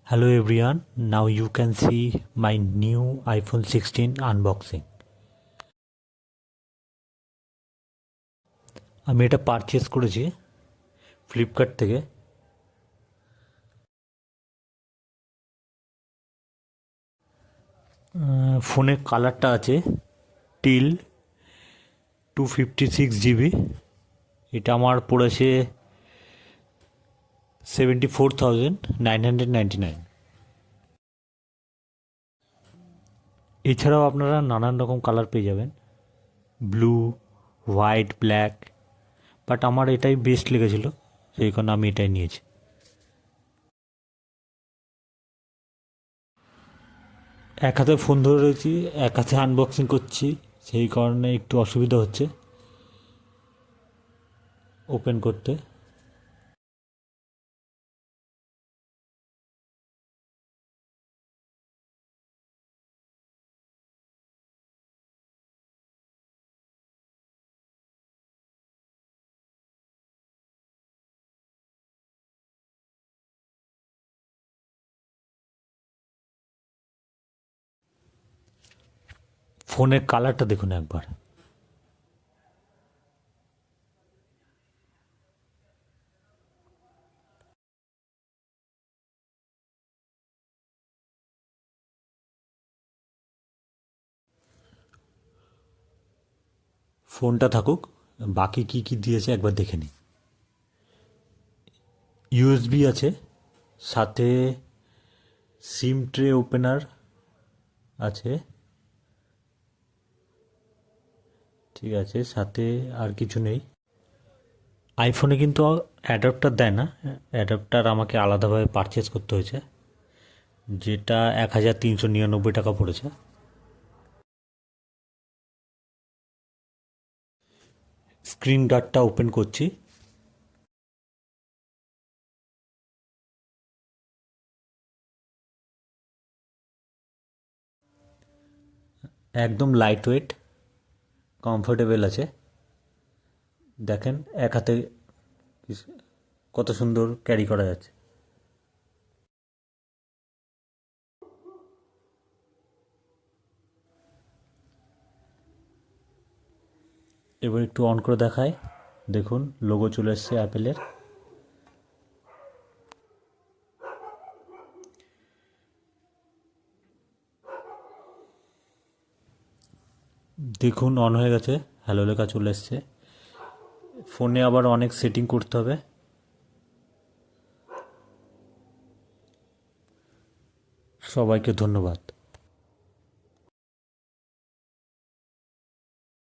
Hello everyone, now you can see my new iPhone 16 unboxing. আমি এটা purchase করেছি Flipkart থেকে। ফোনের কালারটা আছে টিল 256 GB। এটা আমার পড়েছে 74,999। এছাড়াও আপনারা নানান রকম কালার পেয়ে যাবেন, ব্লু, হোয়াইট, ব্ল্যাক, বাট আমার এটাই বেস্ট লেগেছিল, সেই কারণে আমি এটাই নিয়েছি। এক হাতে ফোন ধরে রয়েছি, এক হাতে আনবক্সিং করছি, সেই কারণে একটু অসুবিধা হচ্ছে ওপেন করতে। ফোনের কালারটা দেখুন একবার। ফোনটা থাকুক, বাকি কি কি দিয়েছে একবার দেখে নিই। ইউএসবি আছে, সাথে সিম ট্রে ওপেনার আছে, ঠিক আছে, সাথে আর কিছু নেই। আইফোনে কিন্তু অ্যাডাপ্টার দেয় না, অ্যাডাপ্টার আমাকে আলাদাভাবে পারচেস করতে হয়েছে, যেটা 1,399 টাকা পড়েছে। স্ক্রিন গার্ডটা ওপেন করছি। একদম লাইট ওয়েট, কমফোর্টেবল আছে। দেখেন এক হাতে কত সুন্দর ক্যারি করা যাচ্ছে। এবার একটু অন করে দেখায়, দেখুন লোগো চলে এসছে অ্যাপেলের। দেখুন অন হয়ে গেছে, হ্যালো লেখা চলে এসছে। ফোনে আবার অনেক সেটিং করতে হবে। সবাইকে ধন্যবাদ।